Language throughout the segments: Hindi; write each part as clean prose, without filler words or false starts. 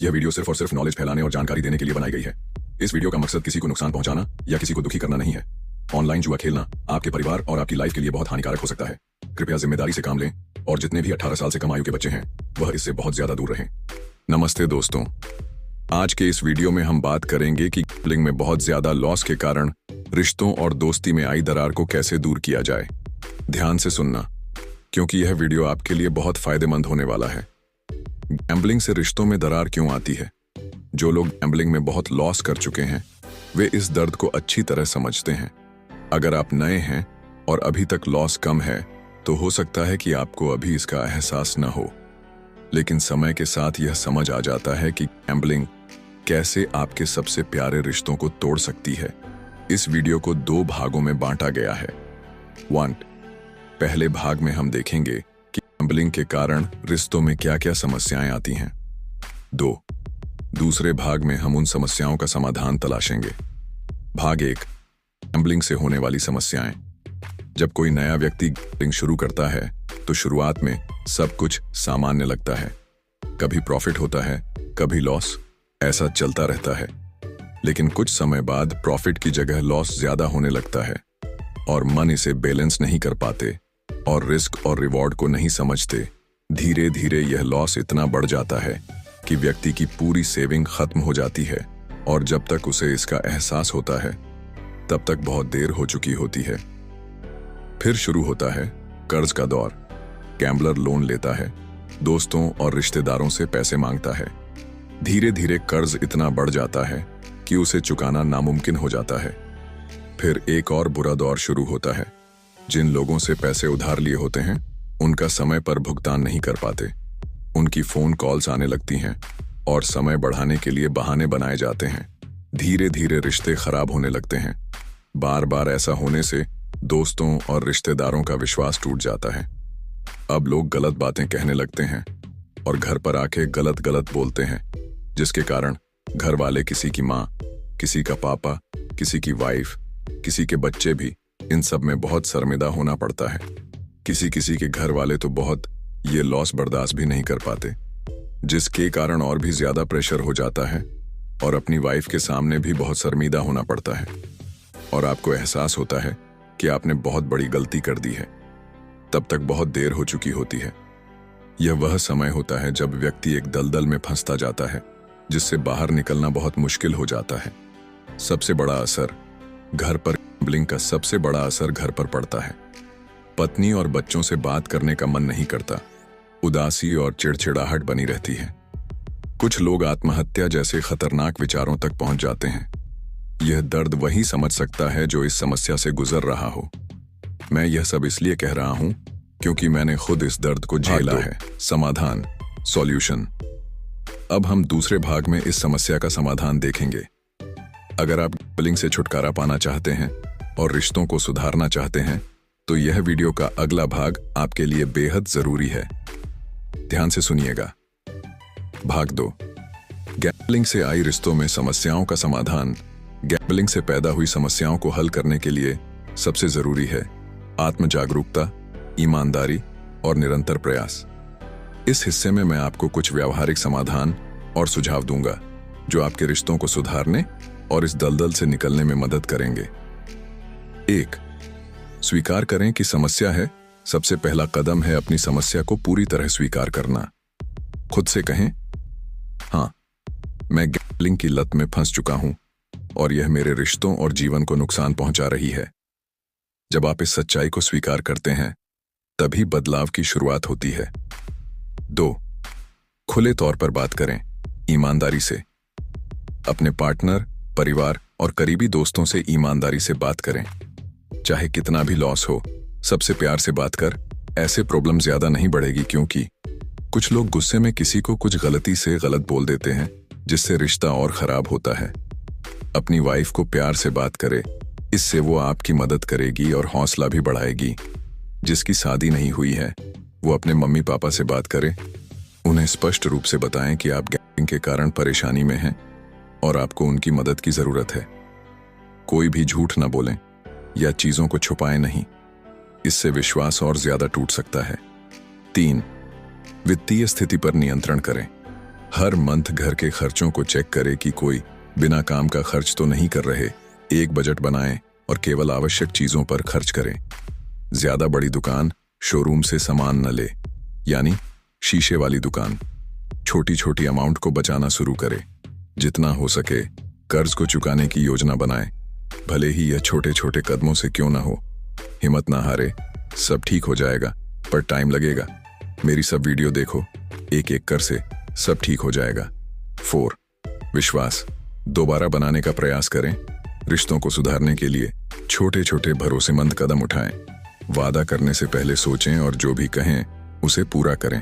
यह वीडियो सिर्फ और सिर्फ नॉलेज फैलाने और जानकारी देने के लिए बनाई गई है। इस वीडियो का मकसद किसी को नुकसान पहुंचाना या किसी को दुखी करना नहीं है। ऑनलाइन जुआ खेलना आपके परिवार और आपकी लाइफ के लिए बहुत हानिकारक हो सकता है। कृपया जिम्मेदारी से काम लें और जितने भी 18 साल से कम आयु के बच्चे हैं वह इससे बहुत ज्यादा दूर रहें। नमस्ते दोस्तों, आज के इस वीडियो में हम बात करेंगे कि गैम्बलिंग में बहुत ज्यादा लॉस के कारण रिश्तों और दोस्ती में आई दरार को कैसे दूर किया जाए। ध्यान से सुनना, क्योंकि यह वीडियो आपके लिए बहुत फायदेमंद होने वाला है। गैम्बलिंग से रिश्तों में दरार क्यों आती है? जो लोग गैम्बलिंग में बहुत लॉस कर चुके हैं वे इस दर्द को अच्छी तरह समझते हैं। अगर आप नए हैं और अभी तक लॉस कम है तो हो सकता है कि आपको अभी इसका एहसास न हो, लेकिन समय के साथ यह समझ आ जाता है कि गैम्बलिंग कैसे आपके सबसे प्यारे रिश्तों को तोड़ सकती है। इस वीडियो को 2 भागों में बांटा गया है। 1. पहले भाग में हम देखेंगे कि गैम्बलिंग के कारण रिश्तों में क्या क्या समस्याएं आती हैं। 2. दूसरे भाग में हम उन समस्याओं का समाधान तलाशेंगे। भाग 1. गैम्बलिंग से होने वाली समस्याएं। जब कोई नया व्यक्ति गैम्बलिंग शुरू करता है तो शुरुआत में सब कुछ सामान्य लगता है। कभी प्रॉफिट होता है, कभी लॉस, ऐसा चलता रहता है। लेकिन कुछ समय बाद प्रॉफिट की जगह लॉस ज्यादा होने लगता है और मन इसे बैलेंस नहीं कर पाते और रिस्क और रिवॉर्ड को नहीं समझते। धीरे धीरे यह लॉस इतना बढ़ जाता है कि व्यक्ति की पूरी सेविंग खत्म हो जाती है और जब तक उसे इसका एहसास होता है तब तक बहुत देर हो चुकी होती है। फिर शुरू होता है कर्ज का दौर। गैम्बलर लोन लेता है, दोस्तों और रिश्तेदारों से पैसे मांगता है। धीरे धीरे कर्ज इतना बढ़ जाता है कि उसे चुकाना नामुमकिन हो जाता है। फिर एक और बुरा दौर शुरू होता है। जिन लोगों से पैसे उधार लिए होते हैं उनका समय पर भुगतान नहीं कर पाते। उनकी फोन कॉल्स आने लगती हैं और समय बढ़ाने के लिए बहाने बनाए जाते हैं। धीरे धीरे रिश्ते खराब होने लगते हैं। बार बार ऐसा होने से दोस्तों और रिश्तेदारों का विश्वास टूट जाता है। अब लोग गलत बातें कहने लगते हैं और घर पर आके गलत गलत बोलते हैं, जिसके कारण घर वाले, किसी की माँ, किसी का पापा, किसी की वाइफ, किसी के बच्चे भी इन सब में बहुत शर्मिंदा होना पड़ता है। किसी किसी के घर वाले तो बहुत ये लॉस बर्दाश्त भी नहीं कर पाते, जिसके कारण और भी ज्यादा प्रेशर हो जाता है और अपनी वाइफ के सामने भी बहुत शर्मिंदा होना पड़ता है और आपको एहसास होता है कि आपने बहुत बड़ी गलती कर दी है। तब तक बहुत देर हो चुकी होती है। यह वह समय होता है जब व्यक्ति एक दलदल में फंसता जाता है जिससे बाहर निकलना बहुत मुश्किल हो जाता है। सबसे बड़ा असर घर पर, गैम्बलिंग का सबसे बड़ा असर घर पर पड़ता है। पत्नी और बच्चों से बात करने का मन नहीं करता, उदासी और चिड़चिड़ाहट बनी रहती है। कुछ लोग आत्महत्या जैसे खतरनाक विचारों तक पहुंच जाते हैं। यह दर्द वही समझ सकता है जो इस समस्या से गुजर रहा हो। मैं यह सब इसलिए कह रहा हूं क्योंकि मैंने खुद इस दर्द को झेला है। समाधान, सॉल्यूशन। अब हम दूसरे भाग में इस समस्या का समाधान देखेंगे। अगर आप गैम्बलिंग से छुटकारा पाना चाहते हैं और रिश्तों को सुधारना चाहते हैं तो यह वीडियो का अगला भाग आपके लिए बेहद जरूरी है। ध्यान से सुनिएगा। भाग 2, गैम्बलिंग से आई रिश्तों में समस्याओं का समाधान। गैम्बलिंग से पैदा हुई समस्याओं को हल करने के लिए सबसे जरूरी है आत्म जागरूकता, ईमानदारी और निरंतर प्रयास। इस हिस्से में मैं आपको कुछ व्यावहारिक समाधान और सुझाव दूंगा जो आपके रिश्तों को सुधारने और इस दलदल से निकलने में मदद करेंगे। 1. स्वीकार करें कि समस्या है। सबसे पहला कदम है अपनी समस्या को पूरी तरह स्वीकार करना। खुद से कहें, हाँ, मैं गैम्बलिंग की लत में फंस चुका हूं और यह मेरे रिश्तों और जीवन को नुकसान पहुंचा रही है। जब आप इस सच्चाई को स्वीकार करते हैं तभी बदलाव की शुरुआत होती है। 2. खुले तौर पर बात करें, ईमानदारी से। अपने पार्टनर, परिवार और करीबी दोस्तों से ईमानदारी से बात करें। चाहे कितना भी लॉस हो, सबसे प्यार से बात कर। ऐसे प्रॉब्लम ज्यादा नहीं बढ़ेगी, क्योंकि कुछ लोग गुस्से में किसी को कुछ गलती से गलत बोल देते हैं जिससे रिश्ता और खराब होता है। अपनी वाइफ को प्यार से बात करें, इससे वो आपकी मदद करेगी और हौसला भी बढ़ाएगी। जिसकी शादी नहीं हुई है वो अपने मम्मी पापा से बात करे। उन्हें स्पष्ट रूप से बताएं कि आप गैम्बलिंग के कारण परेशानी में हैं और आपको उनकी मदद की जरूरत है। कोई भी झूठ न बोलें या चीजों को छुपाएं नहीं, इससे विश्वास और ज्यादा टूट सकता है। 3. वित्तीय स्थिति पर नियंत्रण करें। हर मंथ घर के खर्चों को चेक करें कि कोई बिना काम का खर्च तो नहीं कर रहे। एक बजट बनाएं और केवल आवश्यक चीजों पर खर्च करें। ज्यादा बड़ी दुकान, शोरूम से सामान न ले, यानी शीशे वाली दुकान। छोटी छोटी अमाउंट को बचाना शुरू करें। जितना हो सके कर्ज को चुकाने की योजना बनाएं, भले ही यह छोटे छोटे कदमों से क्यों ना हो। हिम्मत ना हारे, सब ठीक हो जाएगा, पर टाइम लगेगा। मेरी सब वीडियो देखो, एक एक कर से सब ठीक हो जाएगा। 4. विश्वास दोबारा बनाने का प्रयास करें। रिश्तों को सुधारने के लिए छोटे छोटे भरोसेमंद कदम उठाएं। वादा करने से पहले सोचें और जो भी कहें उसे पूरा करें।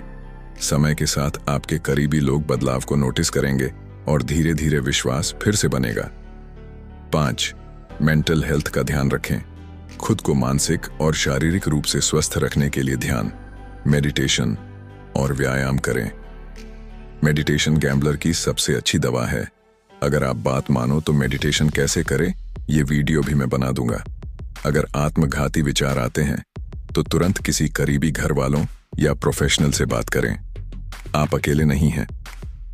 समय के साथ आपके करीबी लोग बदलाव को नोटिस करेंगे और धीरे धीरे विश्वास फिर से बनेगा। 5. मेंटल हेल्थ का ध्यान रखें। खुद को मानसिक और शारीरिक रूप से स्वस्थ रखने के लिए ध्यान, मेडिटेशन और व्यायाम करें। मेडिटेशन गैम्बलर की सबसे अच्छी दवा है। अगर आप बात मानो तो मेडिटेशन कैसे करें ये वीडियो भी मैं बना दूंगा। अगर आत्मघाती विचार आते हैं तो तुरंत किसी करीबी घर वालों या प्रोफेशनल से बात करें। आप अकेले नहीं हैं।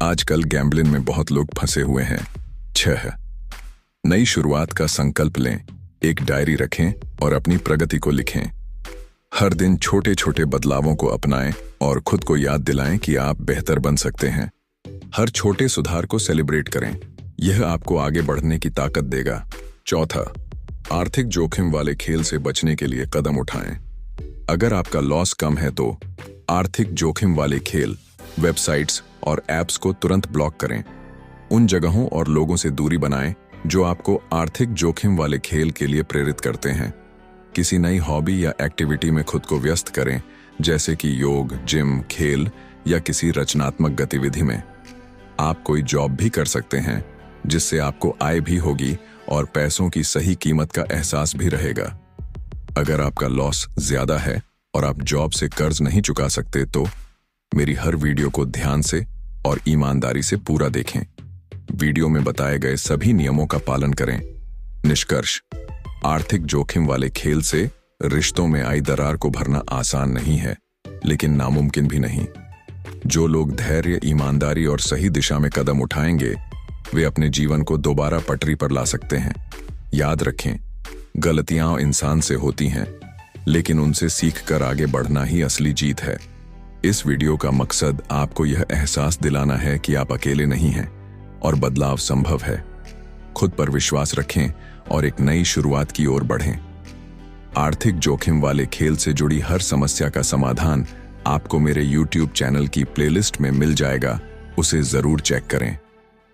आजकल गैम्बलिंग में बहुत लोग फंसे हुए हैं। 6. नई शुरुआत का संकल्प लें। एक डायरी रखें और अपनी प्रगति को लिखें। हर दिन छोटे छोटे बदलावों को अपनाएं और खुद को याद दिलाएं कि आप बेहतर बन सकते हैं। हर छोटे सुधार को सेलिब्रेट करें, यह आपको आगे बढ़ने की ताकत देगा। 4. आर्थिक जोखिम वाले खेल से बचने के लिए कदम उठाएं। अगर आपका लॉस कम है तो आर्थिक जोखिम वाले खेल, वेबसाइट्स और ऐप्स को तुरंत ब्लॉक करें। उन जगहों और लोगों से दूरी बनाएं जो आपको आर्थिक जोखिम वाले खेल के लिए प्रेरित करते हैं। किसी नई हॉबी या एक्टिविटी में खुद को व्यस्त करें, जैसे कि योग, जिम, खेल या किसी रचनात्मक गतिविधि में। आप कोई जॉब भी कर सकते हैं जिससे आपको आय भी होगी और पैसों की सही कीमत का एहसास भी रहेगा। अगर आपका लॉस ज्यादा है और आप जॉब से कर्ज नहीं चुका सकते तो मेरी हर वीडियो को ध्यान से और ईमानदारी से पूरा देखें। वीडियो में बताए गए सभी नियमों का पालन करें। निष्कर्ष, आर्थिक जोखिम वाले खेल से रिश्तों में आई दरार को भरना आसान नहीं है, लेकिन नामुमकिन भी नहीं। जो लोग धैर्य, ईमानदारी और सही दिशा में कदम उठाएंगे वे अपने जीवन को दोबारा पटरी पर ला सकते हैं। याद रखें, गलतियां इंसान से होती हैं, लेकिन उनसे सीखकर आगे बढ़ना ही असली जीत है। इस वीडियो का मकसद आपको यह एहसास दिलाना है कि आप अकेले नहीं हैं और बदलाव संभव है। खुद पर विश्वास रखें और एक नई शुरुआत की ओर बढ़ें। आर्थिक जोखिम वाले खेल से जुड़ी हर समस्या का समाधान आपको मेरे YouTube चैनल की प्लेलिस्ट में मिल जाएगा, उसे जरूर चेक करें।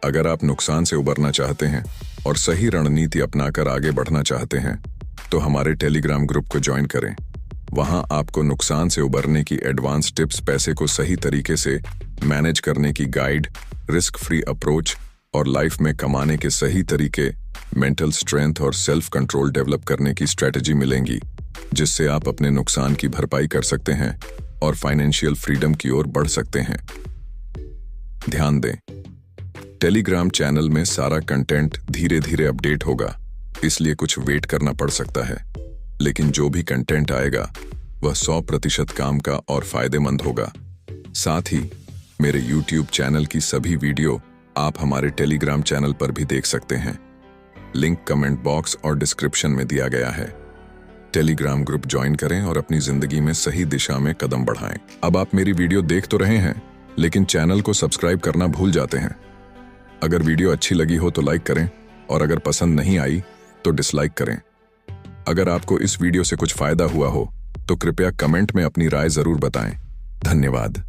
अगर आप नुकसान से उबरना चाहते हैं और सही रणनीति अपनाकर आगे बढ़ना चाहते हैं तो हमारे टेलीग्राम ग्रुप को ज्वाइन करें। वहां आपको नुकसान से उबरने की एडवांस टिप्स, पैसे को सही तरीके से मैनेज करने की गाइड, रिस्क फ्री अप्रोच और लाइफ में कमाने के सही तरीके, मेंटल स्ट्रेंथ और सेल्फ कंट्रोल डेवलप करने की स्ट्रेटजी मिलेंगी, जिससे आप अपने नुकसान की भरपाई कर सकते हैं और फाइनेंशियल फ्रीडम की ओर बढ़ सकते हैं। ध्यान दें, टेलीग्राम चैनल में सारा कंटेंट धीरे धीरे अपडेट होगा, इसलिए कुछ वेट करना पड़ सकता है, लेकिन जो भी कंटेंट आएगा वह 100% काम का और फायदेमंद होगा। साथ ही मेरे YouTube चैनल की सभी वीडियो आप हमारे टेलीग्राम चैनल पर भी देख सकते हैं। लिंक कमेंट बॉक्स और डिस्क्रिप्शन में दिया गया है। टेलीग्राम ग्रुप ज्वाइन करें और अपनी जिंदगी में सही दिशा में कदम बढ़ाएं। अब आप मेरी वीडियो देख तो रहे हैं, लेकिन चैनल को सब्सक्राइब करना भूल जाते हैं। अगर वीडियो अच्छी लगी हो तो लाइक करें और अगर पसंद नहीं आई तो डिसलाइक करें। अगर आपको इस वीडियो से कुछ फायदा हुआ हो तो कृपया कमेंट में अपनी राय जरूर बताएं। धन्यवाद।